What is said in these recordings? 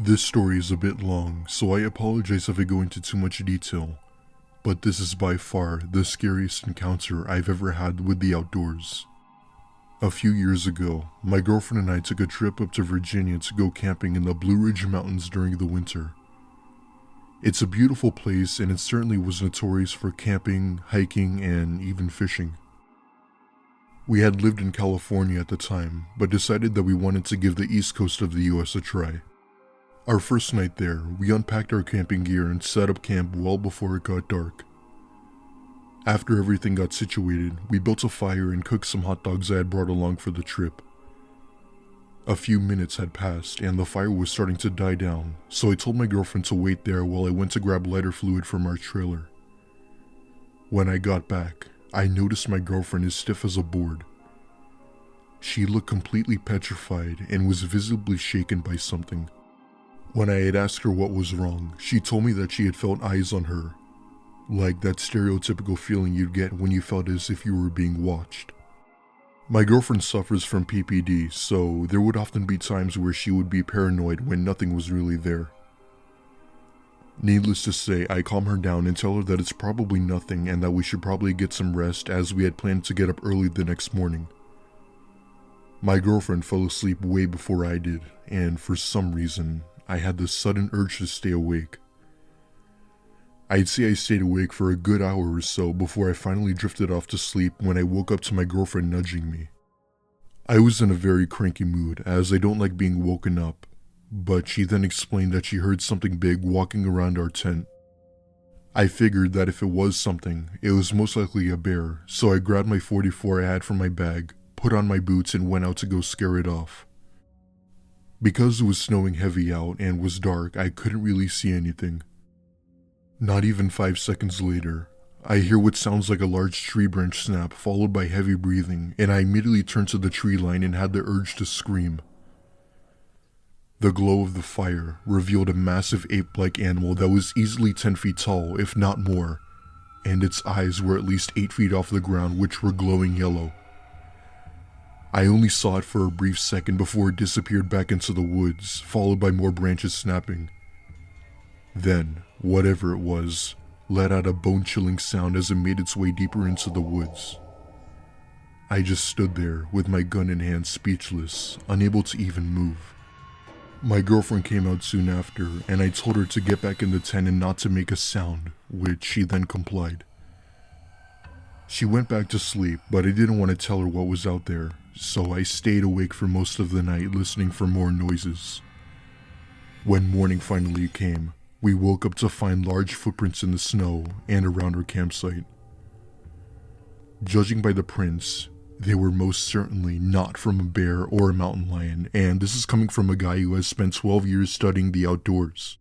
This story is a bit long, so I apologize if I go into too much detail, but this is by far the scariest encounter I've ever had with the outdoors. A few years ago, my girlfriend and I took a trip up to Virginia to go camping in the Blue Ridge Mountains during the winter. It's a beautiful place and it certainly was notorious for camping, hiking, and even fishing. We had lived in California at the time, but decided that we wanted to give the east coast of the US a try. Our first night there, we unpacked our camping gear and set up camp well before it got dark. After everything got situated, we built a fire and cooked some hot dogs I had brought along for the trip. A few minutes had passed and the fire was starting to die down, so I told my girlfriend to wait there while I went to grab lighter fluid from our trailer. When I got back, I noticed my girlfriend is stiff as a board. She looked completely petrified and was visibly shaken by something. When I had asked her what was wrong, she told me that she had felt eyes on her, like that stereotypical feeling you'd get when you felt as if you were being watched. My girlfriend suffers from PPD, so there would often be times where she would be paranoid when nothing was really there. Needless to say, I calm her down and tell her that it's probably nothing and that we should probably get some rest as we had planned to get up early the next morning. My girlfriend fell asleep way before I did, and for some reason, I had this sudden urge to stay awake. I'd say I stayed awake for a good hour or so before I finally drifted off to sleep when I woke up to my girlfriend nudging me. I was in a very cranky mood as I don't like being woken up, but she then explained that she heard something big walking around our tent. I figured that if it was something, it was most likely a bear, so I grabbed my .44 I had from my bag, put on my boots and went out to go scare it off. Because it was snowing heavy out and was dark, I couldn't really see anything. Not even 5 seconds later, I hear what sounds like a large tree branch snap followed by heavy breathing, and I immediately turned to the tree line and had the urge to scream. The glow of the fire revealed a massive ape-like animal that was easily 10 feet tall, if not more, and its eyes were at least 8 feet off the ground, which were glowing yellow. I only saw it for a brief second before it disappeared back into the woods, followed by more branches snapping. Then, whatever it was, let out a bone-chilling sound as it made its way deeper into the woods. I just stood there with my gun in hand, speechless, unable to even move. My girlfriend came out soon after, and I told her to get back in the tent and not to make a sound, which she then complied. She went back to sleep, but I didn't want to tell her what was out there, so I stayed awake for most of the night listening for more noises. When morning finally came, we woke up to find large footprints in the snow and around our campsite. Judging by the prints, they were most certainly not from a bear or a mountain lion, and this is coming from a guy who has spent 12 years studying the outdoors.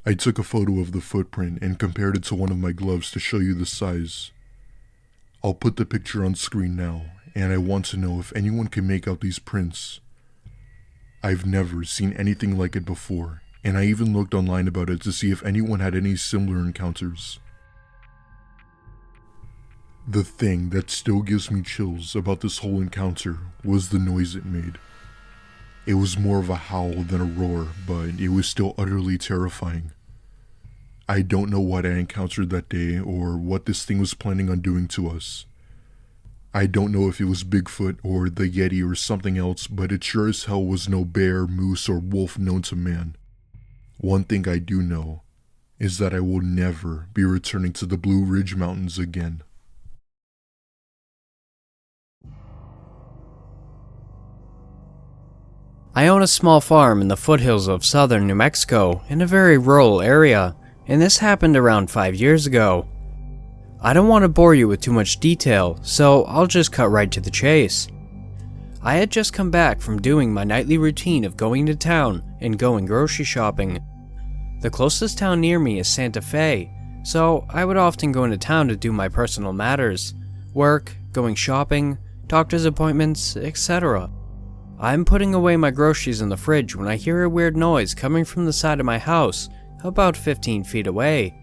I took a photo of the footprint and compared it to one of my gloves to show you the size. I'll put the picture on screen now, and I want to know if anyone can make out these prints. I've never seen anything like it before, and I even looked online about it to see if anyone had any similar encounters. The thing that still gives me chills about this whole encounter was the noise it made. It was more of a howl than a roar, but it was still utterly terrifying. I don't know what I encountered that day or what this thing was planning on doing to us. I don't know if it was Bigfoot or the Yeti or something else, but it sure as hell was no bear, moose, or wolf known to man. One thing I do know is that I will never be returning to the Blue Ridge Mountains again. I own a small farm in the foothills of southern New Mexico in a very rural area, and this happened around 5 years ago. I don't want to bore you with too much detail, so I'll just cut right to the chase. I had just come back from doing my nightly routine of going to town and going grocery shopping. The closest town near me is Santa Fe, so I would often go into town to do my personal matters, work, going shopping, doctor's appointments, etc. I'm putting away my groceries in the fridge when I hear a weird noise coming from the side of my house, about 15 feet away.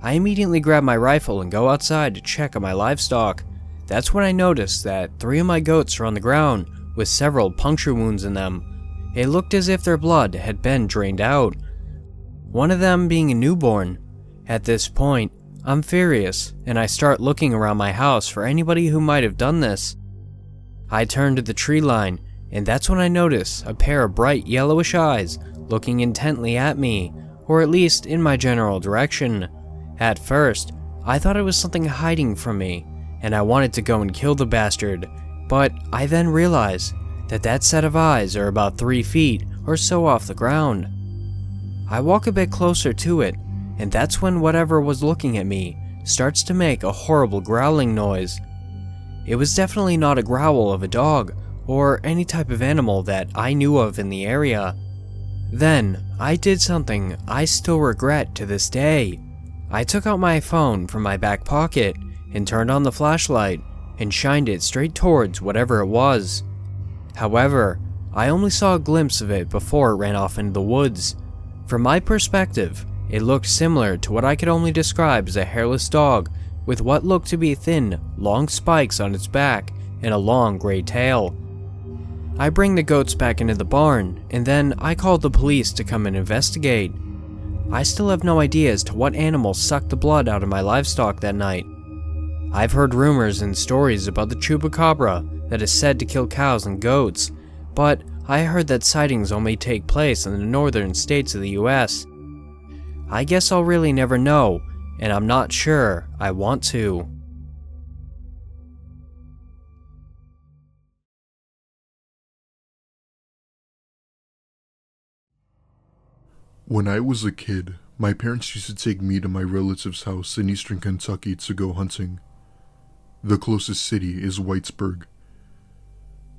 I immediately grab my rifle and go outside to check on my livestock. That's when I notice that 3 of my goats are on the ground with several puncture wounds in them, It looked as if their blood had been drained out, one of them being a newborn. At this point, I'm furious, and I start looking around my house for anybody who might have done this. I turn to the tree line, and that's when I notice a pair of bright yellowish eyes looking intently at me, or at least in my general direction. At first, I thought it was something hiding from me, and I wanted to go and kill the bastard, but I then realized that that set of eyes are about 3 feet or so off the ground. I walk a bit closer to it, and that's when whatever was looking at me starts to make a horrible growling noise. It was definitely not a growl of a dog or any type of animal that I knew of in the area. Then, I did something I still regret to this day. I took out my phone from my back pocket and turned on the flashlight and shined it straight towards whatever it was. However, I only saw a glimpse of it before it ran off into the woods. From my perspective, it looked similar to what I could only describe as a hairless dog with what looked to be thin, long spikes on its back and a long gray tail. I bring the goats back into the barn, and then I called the police to come and investigate. I still have no idea as to what animal sucked the blood out of my livestock that night. I've heard rumors and stories about the chupacabra that is said to kill cows and goats, but I heard that sightings only take place in the northern states of the US. I guess I'll really never know, and I'm not sure I want to. When I was a kid, my parents used to take me to my relative's house in eastern Kentucky to go hunting. The closest city is Whitesburg.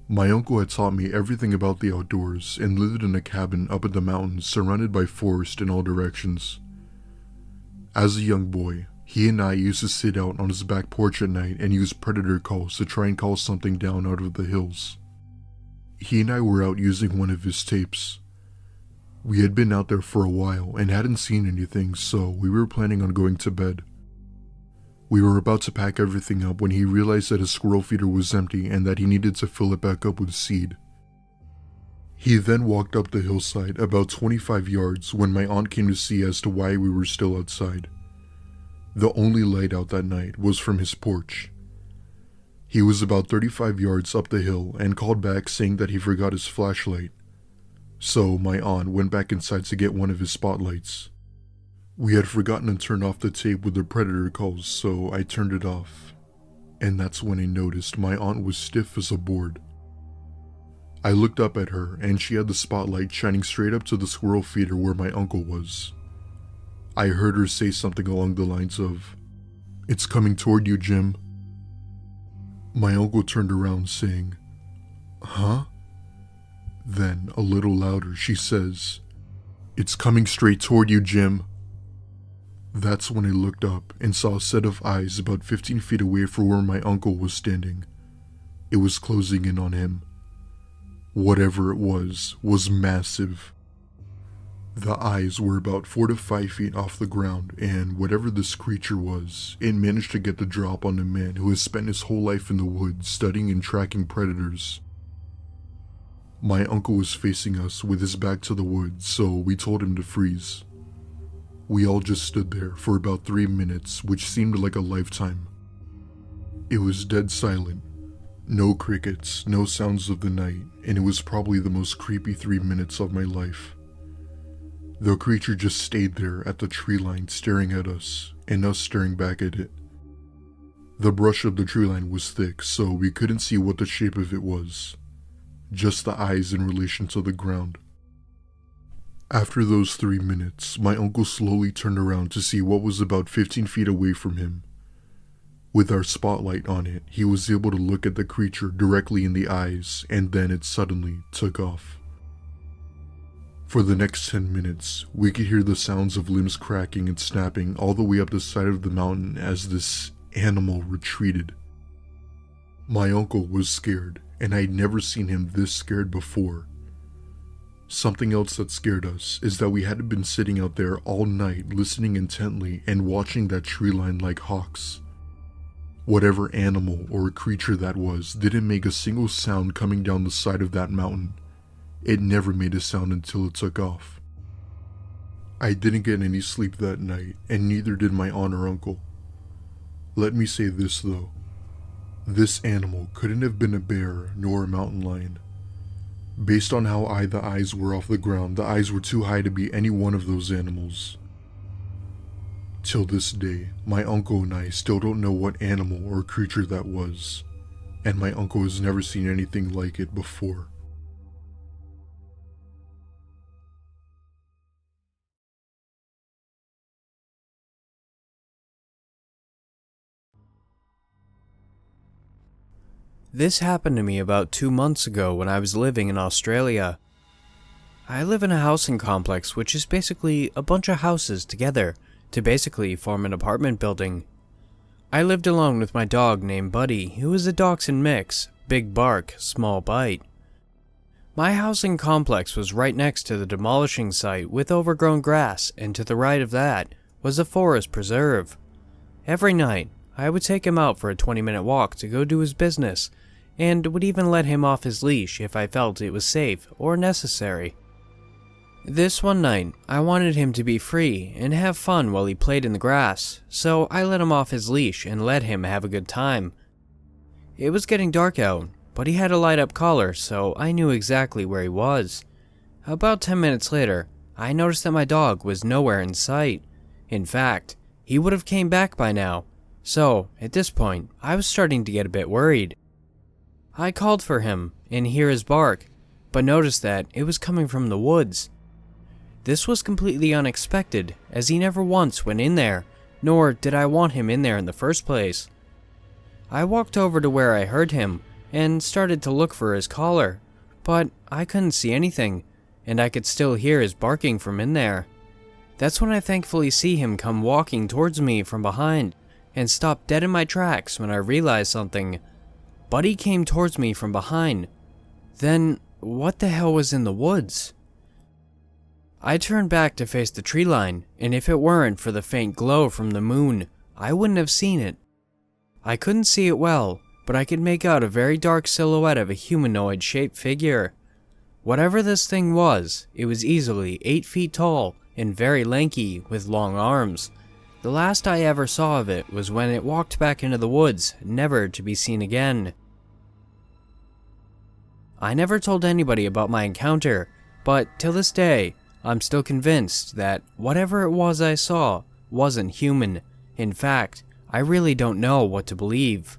My uncle had taught me everything about the outdoors and lived in a cabin up in the mountains surrounded by forest in all directions. As a young boy, he and I used to sit out on his back porch at night and use predator calls to try and call something down out of the hills. He and I were out using one of his tapes. We had been out there for a while and hadn't seen anything, so we were planning on going to bed. We were about to pack everything up when he realized that his squirrel feeder was empty and that he needed to fill it back up with seed. He then walked up the hillside about 25 yards when my aunt came to see as to why we were still outside. The only light out that night was from his porch. He was about 35 yards up the hill and called back saying that he forgot his flashlight. So my aunt went back inside to get one of his spotlights. We had forgotten to turn off the tape with the predator calls, so I turned it off. And that's when I noticed my aunt was stiff as a board. I looked up at her and she had the spotlight shining straight up to the squirrel feeder where my uncle was. I heard her say something along the lines of, "It's coming toward you, Jim." My uncle turned around saying, "Huh?" Then, a little louder, she says, "It's coming straight toward you, Jim." That's when I looked up and saw a set of eyes about 15 feet away from where my uncle was standing. It was closing in on him. Whatever it was massive. The eyes were about 4 to 5 feet off the ground, and whatever this creature was, it managed to get the drop on a man who has spent his whole life in the woods studying and tracking predators. My uncle was facing us with his back to the woods, so we told him to freeze. We all just stood there for about 3 minutes, which seemed like a lifetime. It was dead silent. No crickets, no sounds of the night, and it was probably the most creepy 3 minutes of my life. The creature just stayed there at the tree line staring at us, and us staring back at it. The brush of the tree line was thick, so we couldn't see what the shape of it was. Just the eyes in relation to the ground. After those 3 minutes, my uncle slowly turned around to see what was about 15 feet away from him. With our spotlight on it, he was able to look at the creature directly in the eyes, and then it suddenly took off. For the next 10 minutes, we could hear the sounds of limbs cracking and snapping all the way up the side of the mountain as this animal retreated. My uncle was scared, and I'd never seen him this scared before. Something else that scared us is that we had been sitting out there all night listening intently and watching that tree line like hawks. Whatever animal or creature that was didn't make a single sound coming down the side of that mountain. It never made a sound until it took off. I didn't get any sleep that night, and neither did my aunt or uncle. Let me say this though. This animal couldn't have been a bear nor a mountain lion. Based on how high the eyes were off the ground, the eyes were too high to be any one of those animals. Till this day, my uncle and I still don't know what animal or creature that was, and my uncle has never seen anything like it before. This happened to me about 2 months ago when I was living in Australia. I live in a housing complex which is basically a bunch of houses together to basically form an apartment building. I lived alone with my dog named Buddy, who is a dachshund mix, big bark, small bite. My housing complex was right next to the demolishing site with overgrown grass, and to the right of that was a forest preserve. Every night, I would take him out for a 20-minute walk to go do his business, and would even let him off his leash if I felt it was safe or necessary. This one night, I wanted him to be free and have fun while he played in the grass, so I let him off his leash and let him have a good time. It was getting dark out, but he had a light-up collar, so I knew exactly where he was. About 10 minutes later, I noticed that my dog was nowhere in sight. In fact, he would have came back by now, so at this point, I was starting to get a bit worried. I called for him and hear his bark, but noticed that it was coming from the woods. This was completely unexpected, as he never once went in there, nor did I want him in there in the first place. I walked over to where I heard him, and started to look for his collar, but I couldn't see anything, and I could still hear his barking from in there. That's when I thankfully see him come walking towards me from behind, and stop dead in my tracks when I realized something. Buddy came towards me from behind. Then, what the hell was in the woods? I turned back to face the tree line, and if it weren't for the faint glow from the moon, I wouldn't have seen it. I couldn't see it well, but I could make out a very dark silhouette of a humanoid-shaped figure. Whatever this thing was, it was easily 8 feet tall and very lanky with long arms. The last I ever saw of it was when it walked back into the woods, never to be seen again. I never told anybody about my encounter, but till this day, I'm still convinced that whatever it was I saw wasn't human. In fact, I really don't know what to believe.